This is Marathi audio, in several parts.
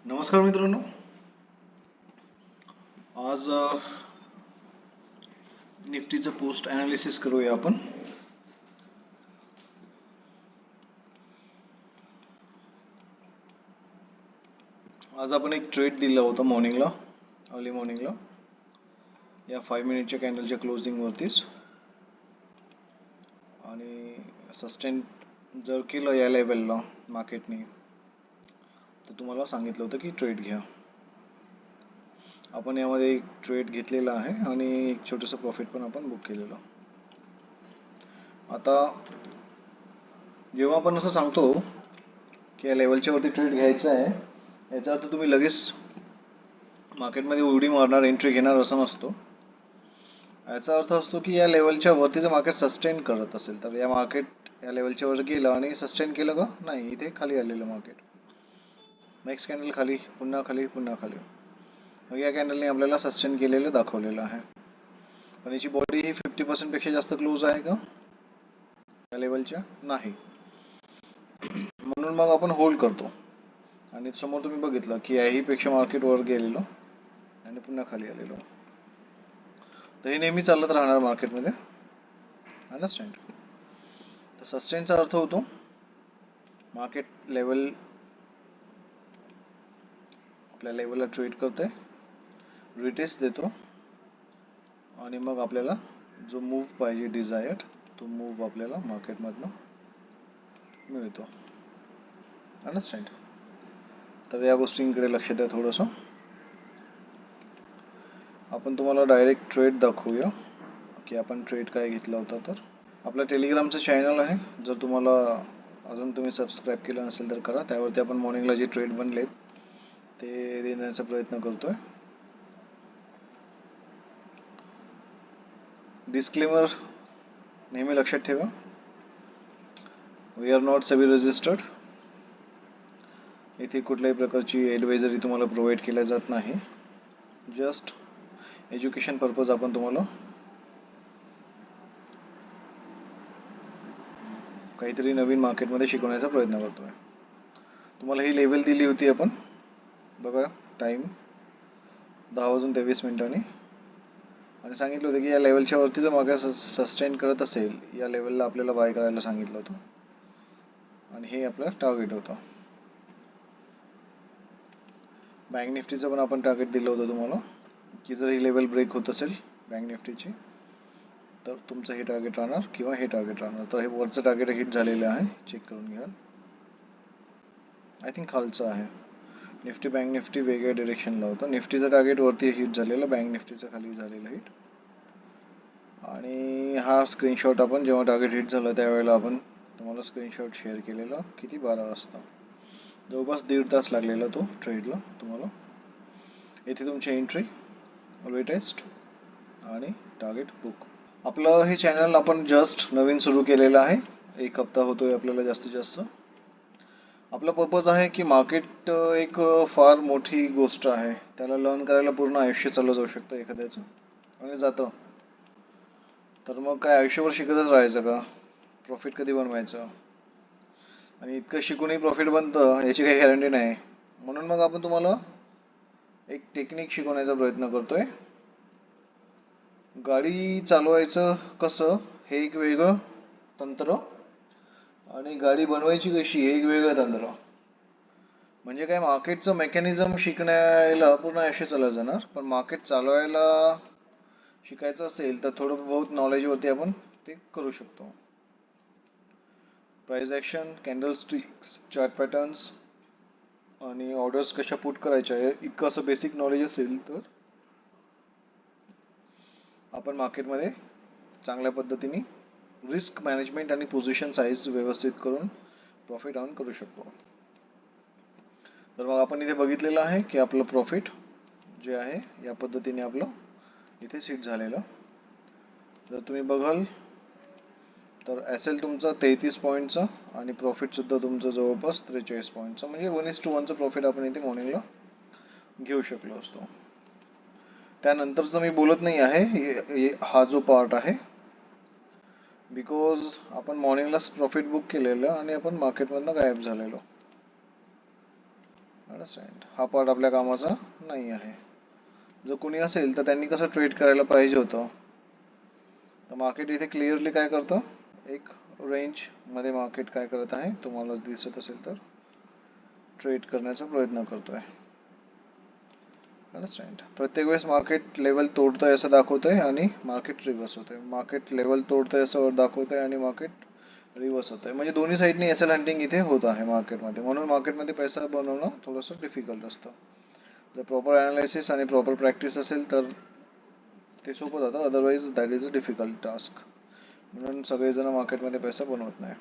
नमस्कार मित्रांनो. आज निफ्टीचं पोस्ट ॲनालिसिस करूया आपण. आज आपण एक ट्रेड दिला होता मॉर्निंगला, अर्ली मॉर्निंगला, या 5 मिनिटच्या कॅन्डलच्या क्लोजिंगवरतीच. आणि सस्टेन जर केलं या लेवलला मार्केटने तर तुम्हाला सांगितलं होतं की ट्रेड घ्या. आपण यामध्ये एक ट्रेड घेतलेला आहे आणि एक छोटंसं प्रॉफिट पण आपण बुक केलेलं. आता जेव्हा आपण असं सांगतो की या लेवलच्या वरती ट्रेड घ्यायचा आहे, याचा अर्थ तुम्ही लगेच मार्केटमध्ये उडी मारणार, एंट्री घेणार असं नसतो. याचा अर्थ असतो की या लेवलच्या वरती जर मार्केट सस्टेन करत असेल तर या लेवलच्या वर गेलं आणि सस्टेन केलं का नाही, इथे खाली आलेलं मार्केट, नेक्स्ट कॅन्डल खाली, पुन्हा खाली, पुन्हा खाली. मग या कॅन्डलने आपल्याला सस्टेन केलेलं दाखवलेलं आहे. पण याची बॉडी ही 50% पेक्षा जास्त क्लोज आहे का या लेवलच्या? नाही. म्हणून मग आपण होल्ड करतो. आणि समोर तुम्ही बघितलं की याही पेक्षा मार्केट वर गेलेलो आणि पुन्हा खाली आलेलो. तर हे नेहमी चालत राहणार मार्केटमध्ये. अंडरस्टँड? तर सस्टेनचा अर्थ होतो मार्केट लेवल आपल्या लेवलला ट्रेड करते, रिटेस्ट देतो आणि मग आपल्याला जो मूव्ह पाहिजे डिझायर्ड तो मूव्ह आपल्याला मार्केटमधनं मिळतो. अंडरस्टँड? तर या गोष्टींकडे लक्ष द्या थोडंसं. आपण तुम्हाला डायरेक्ट ट्रेड दाखवूया की आपण ट्रेड काय घेतला होता. तर आपलं टेलिग्रामचं चॅनल आहे, जर तुम्हाला अजून तुम्ही सबस्क्राईब केलं नसेल तर करा. त्यावरती आपण मॉर्निंगला जे ट्रेड बनलेत ते देण्याचा प्रयत्न करतोय. डिस्क्लेमर नेहमी लक्षात ठेवा, we are not SEBI registered. इथे कुठल्याही प्रकारची ॲडवायझरी तुम्हाला प्रोव्हाइड केल्या जात नाही. जस्ट एज्युकेशन पर्पज आपण तुम्हाला काहीतरी नवीन मार्केटमध्ये शिकवण्याचा प्रयत्न करतोय. तुम्हाला ही लेवल दिली होती आपण, बघा टाईम 10:23 आणि सांगितलं होतं की या लेवलच्या वरती जर मार्केट सस्टेन करत असेल या लेवलला आपल्याला बाय करायला सांगितलं होतं आणि हे आपलं टार्गेट होतं. बँक निफ्टीचं पण आपण टार्गेट दिलं होतं तुम्हाला की जर ही लेवल ब्रेक होत असेल बँक निफ्टीची तर तुमचं हे टार्गेट राहणार किंवा हे टार्गेट राहणार. तर हे वरचं टार्गेट हिट झालेलं आहे, चेक करून घ्या. आय थिंक खालचं आहे. निफ्टी बँक निफ्टी वेगळ्या डिरेक्शनला होतं. निफ्टीचं टार्गेट वरती हिट झालेलं, बँक निफ्टीचं खाली झालेलं हिट. आणि हा स्क्रीनशॉट आपण जेव्हा टार्गेट हिट झालं त्यावेळेला आपण तुम्हाला स्क्रीनशॉट शेअर केलेला, किती 12 वाजता, जवळपास 1.5 तास लागलेला तो ट्रेडला तुम्हाला. येथे तुमची एंट्री, रिटेस्ट आणि टार्गेट बुक. आपलं हे चॅनल आपण जस्ट नवीन सुरू केलेलं आहे, 1 हप्ता होतोय आपल्याला जास्तीत जास्त. आपला पर्पज आहे की मार्केट एक फार मोठी गोष्ट आहे, त्याला लर्न करायला पूर्ण आयुष्य चाललं जाऊ शकतं एखाद्याचं आणि जातं. तर मग काय आयुष्यभर शिकतच राहायचं का? प्रॉफिट कधी बनवायचं? आणि इतकं शिकूनही प्रॉफिट बनतं याची काही गॅरंटी नाही. म्हणून मग आपण तुम्हाला एक टेक्निक शिकवण्याचा प्रयत्न करतोय. गाडी चालवायचं कसं हे एक वेगळं तंत्र आणि गाडी बनवायची कशी हे एक वेगळं तंत्र. म्हणजे काय, मार्केटचं मेकॅनिझम शिकण्याला पूर्ण आयुष्य चाललं जाणार, पण मार्केट चालवायला शिकायचं असेल तर थोडं बहुत नॉलेजवरती आपण ते करू शकतो. Price action, candle sticks, chart patterns आणि ऑर्डर्स कशा पुट करायच्या इतकं असं बेसिक नॉलेज असेल तर आपण मार्केटमध्ये चांगल्या पद्धतीने रिस्क मॅनेजमेंट आणि पोझिशन साईज व्यवस्थित करून प्रॉफिट अर्न करू शकतो. तर मग आपण इथे बघितलेलं आहे की आपलं प्रॉफिट जे आहे या पद्धतीने आपलं इथे सीट झालेलं. जर तुम्ही बघाल तर एल तुमचा 33 पॉईंटचा आणि प्रॉफिटसुद्धा तुमचं जवळपास 43 पॉईंटचा, म्हणजे 1:1चं प्रॉफिट आपण इथे मॉर्निंगला घेऊ शकलो असतो. त्यानंतरचं मी बोलत नाही आहे, हा जो पार्ट आहे, बिकॉज आपण मॉर्निंगलाच प्रॉफिट बुक केलेलं आणि आपण मार्केटमधनं गायब झालेलो. अंडरस्टँड. हा पार्ट आपल्या कामाचा नाही आहे. जर कोणी असेल तर त्यांनी कसं ट्रेड करायला पाहिजे होतं. तर मार्केट इथे क्लिअरली काय करतं, एक रेंज मध्ये मार्केट काय करत आहे तुम्हाला दिसत असेल तर ट्रेड करण्याचा प्रयत्न करतोय. अंडरस्टँड. प्रत्येक वेळेस मार्केट लेवल तोडतोय असं दाखवतोय आणि मार्केट रिव्हर्स होतोय, मार्केट लेवल तोडतोय असं दाखवतोय आणि मार्केट रिव्हर्स होतोय. म्हणजे दोन्ही साईडनी एसएल हंटिंग इथे होत आहे मार्केटमध्ये. म्हणून मार्केटमध्ये पैसा बनवणं थोडंसं डिफिकल्ट असतं. जर प्रॉपर अनालिसिस आणि प्रॉपर प्रॅक्टिस असेल तर ते सोपं जातं, otherwise that is a difficult task. म्हणून सगळेजण मार्केटमध्ये पैसा बनवत नाही.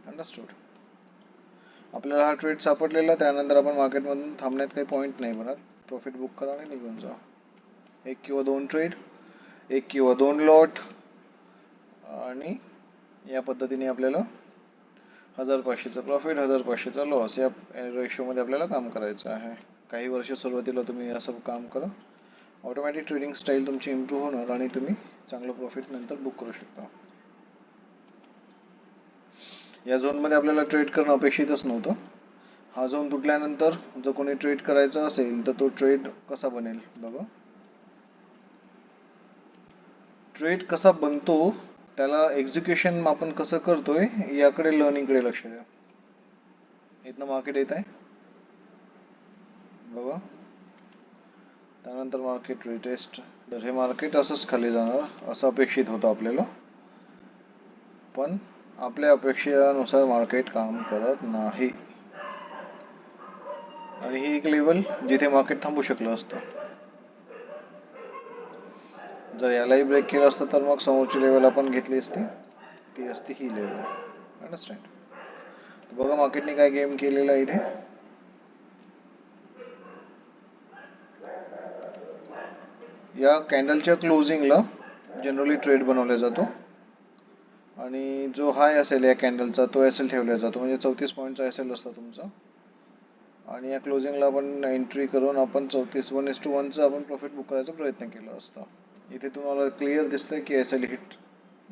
अंडरस्टूड. आपल्याला हा ट्रेड सापडलेला, त्यानंतर आपण मार्केटमधून थांबण्यात काही पॉईंट नाही बनत. प्रॉफिट बुक करा आणि निघून जा. 1 किंवा 2 ट्रेड, 1 किंवा 2 लॉट, आणि या पद्धतीने आपल्याला 1500चा प्रॉफिट, 1500चा लॉस या रेशोमध्ये आपल्याला काम करायचं आहे. काही वर्ष सुरुवातीला तुम्ही असं काम करा, ऑटोमॅटिक ट्रेडिंग स्टाईल तुमची इम्प्रूव्ह होणार आणि तुम्ही चांगलं प्रॉफिट नंतर बुक करू शकता. या झोनमध्ये आपल्याला ट्रेड करणं अपेक्षितच नव्हतं. हा झोन तुटल्यानंतर जर कोणी ट्रेड करायचा असेल तर तो ट्रेड कसा बनेल बघा. ट्रेड कसा बनतो, त्याला एक्झिक्युशन आपण कसं करतोय याकडे, लर्निंगकडे लक्ष द्या. इथनं मार्केट येत आहे बघा, त्यानंतर मार्केट रिटेस्ट. तर हे मार्केट असंच खाली जाणार असं अपेक्षित होतं आपल्याला, पण आपल्या अपेक्षेनुसार मार्केट काम करत नाही. आणि ही एक लेवल जिथे मार्केट थांबू शकलं असतं. जर यालाही ब्रेक केलं असतं तर मग समोरची लेवल आपण घेतली असती, ती असती ही लेवल. अंडरस्टँड. बघा मार्केटने काय गेम केलेला इथे. या कॅन्डलच्या क्लोजिंगला जनरली ट्रेड बनवला जातो आणि जो हाय असेल या कॅन्डलचा तो एसएल ठेवला जातो. म्हणजे 34 पॉईंटचा एसएल असतो तुमचा, आणि या क्लोजिंगला आपण एंट्री करून आपण 1:1चं आपण प्रॉफिट बुक करायचा प्रयत्न केला असता. इथे तुम्हाला क्लिअर दिसतंय की एसएल हिट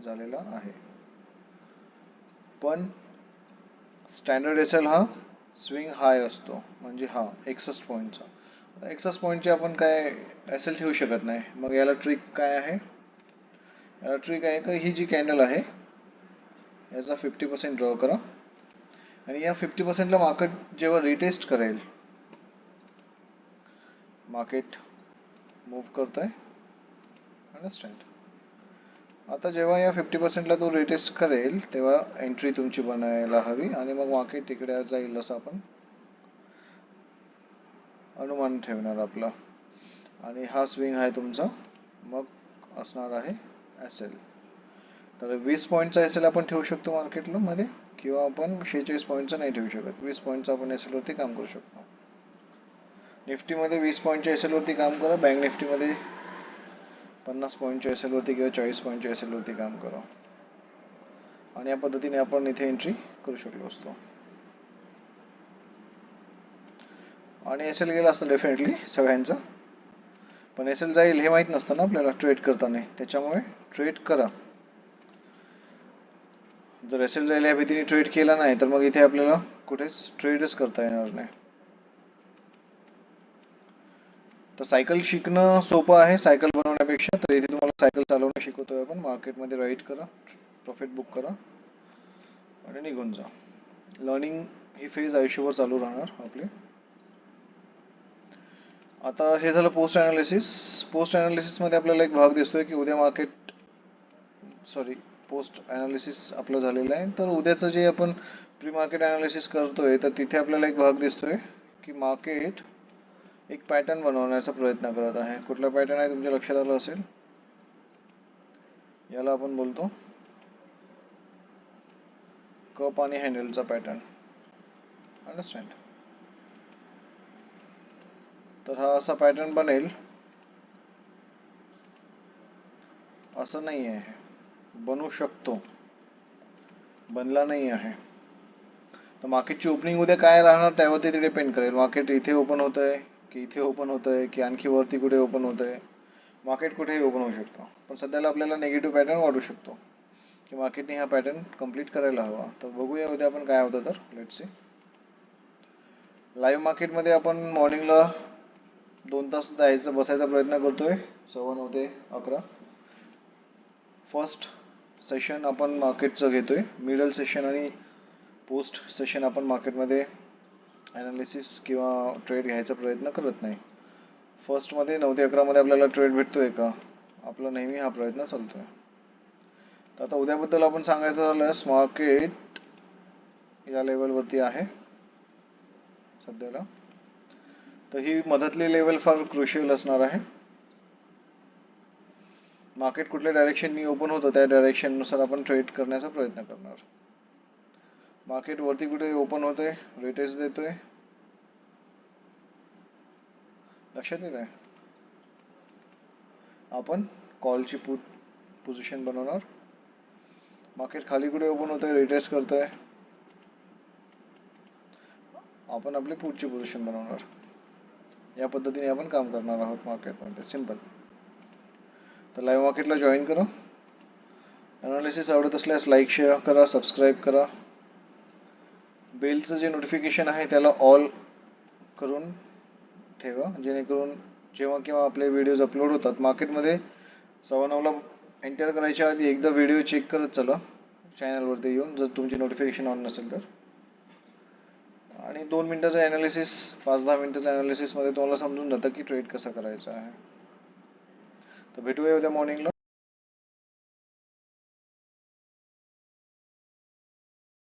झालेला आहे. पण स्टँडर्ड एसएल हा स्विंग हाय असतो, म्हणजे हा 61 पॉईंटचा. 61 पॉईंटचे आपण काय एसएल ठेवू शकत नाही. मग याला ट्रिक काय आहे, याला ट्रिक आहे का ही जी कॅन्डल आहे याचा 50% ड्रॉ करा, आणि या 50%ला मार्केट जेव्हा रिटेस्ट करेल, मार्केट मूव्ह करतंय. अंडरस्टँड. आता जेव्हा या 50%ला तो रिटेस्ट करेल तेव्हा एंट्री तुमची बनायला हवी, आणि मग मार्केट तिकडे जाईल असं आपण अनुमान ठेवणार आपला. आणि हा स्विंग आहे तुमचा, मग असणार आहे एसएल. तर 20 पॉईंटचा एसएल आपण ठेवू शकतो मार्केटला मध्ये, किंवा आपण 46 पॉईंटचा नाही ठेवू शकत. 20 पॉईंटचा आपण एसएल वरती काम करू शकतो. निफ्टीमध्ये 20 पॉईंटच्या एसएल वरती काम करा, बँक निफ्टीमध्ये 50 पॉईंटच्या एसएल वरती किंवा 40 पॉईंटच्या एसएल वरती काम करा, आणि या पद्धतीने आपण इथे एंट्री करू शकलो असतो. आणि एसएल गेला असतं डेफिनेटली सगळ्यांचा, पण एसएल जाईल हे माहीत नसतं ना आपल्याला ट्रेड करताना. त्याच्यामुळे ट्रेड करा. जर एसएल जाईल या भीतीने ट्रेड केला नाही तर मग इथे आपल्याला कुठेच ट्रेडच करता येणार नाही. तर सायकल शिकणं सोपं आहे सायकल बनवण्यापेक्षा. तर इथे तुम्हाला सायकल चालवणं शिकवतोय आपण. मार्केटमध्ये राईट करा, प्रॉफिट बुक करा आणि निघून जा. लर्निंग ही फेज आयुष्यभर चालू राहणार आपली. आता हे झालं पोस्ट अनालिसिस. पोस्ट अनालिसिसमध्ये आपल्याला एक भाग दिसतोय की उद्या मार्केट, पोस्ट अनालिसिस आपलं झालेलं आहे. तर उद्याचं जे आपण प्री मार्केट अनालिसिस करतोय तर तिथे आपल्याला एक भाग दिसतोय की मार्केट एक पॅटर्न बनवण्याचा प्रयत्न करत आहे. कुठला पॅटर्न आहे तुमच्या लक्षात आलं असेल, याला आपण बोलतो कप आणि हँडलचा पॅटर्न. अंडरस्टँड. तर हा असा पॅटर्न बनेल असं नाही आहे, बनू शकतो, बनला नाही आहे. तर मार्केटची ओपनिंग उद्या काय राहणार त्यावरती ते डिपेंड करेल. मार्केट इथे ओपन होत आहे की इथे ओपन होत आहे की आणखी वरती कुठे ओपन होत आहे. मार्केट कुठेही ओपन होऊ शकतो, पण सध्याला आपल्याला नेगेटिव्ह पॅटर्न वाटू शकतो की मार्केटने हा पॅटर्न कम्प्लीट करायला हवा. तर बघूया उद्या आपण काय होतं. तर लेट्स सी. लाईव्ह मार्केटमध्ये आपण मॉर्निंगला 2 तास बसायचा प्रयत्न करतोय, 9:15 ते 11. फर्स्ट सेशन आपण मार्केटचं घेतोय, मिडल सेशन आणि पोस्ट सेशन आपण मार्केटमध्ये ॲनालिसिस किंवा ट्रेड घ्यायचा प्रयत्न करत नाही. फर्स्टमध्ये 9 ते 11 मध्ये आपल्याला ट्रेड भेटतोय का, आपला नेहमी हा प्रयत्न चालतोय. तर आता उद्याबद्दल आपण सांगायचं झाल्यास मार्केट या लेवलवरती आहे सध्याला. तर ही मधातली लेवल फार क्रुशियल असणार आहे. मार्केट कुठल्या डायरेक्शननी ओपन होतं त्या डायरेक्शननुसार आपण ट्रेड करण्याचा प्रयत्न करणार. मार्केट वरती कुठे ओपन होते, रिटेस्ट देतोय, लक्षात येत आहे. आपण कॉलची पुट पोझिशन बनवणार. मार्केट खाली कुठे ओपन होतोय, रिटेस्ट करतोय, आपण आपली पुटची पोझिशन बनवणार. या पद्धतीने आपण काम करणार आहोत मार्केटमध्ये, सिंपल. तर लाईव्ह मार्केटला जॉईन करा. अनालिसिस आवडत असल्यास लाईक शेअर करा, सबस्क्राईब करा. बेलचं जे नोटिफिकेशन आहे त्याला ऑल करून ठेवा, जेणेकरून जेव्हा केव्हा आपले व्हिडिओज अपलोड होतात मार्केटमध्ये 9:15 एंटर करायच्या आधी एकदा व्हिडिओ चेक करत चला चॅनलवरती येऊन, जर तुमची नोटिफिकेशन ऑन नसेल तर. आणि 2 मिनिटाचं ॲनालिसिस, 5-10 मिनिटाचं ॲनालिसिसमध्ये तुम्हाला समजून जातं की ट्रेड कसा करायचा आहे. तर भेटूया उद्या मॉर्निंगला.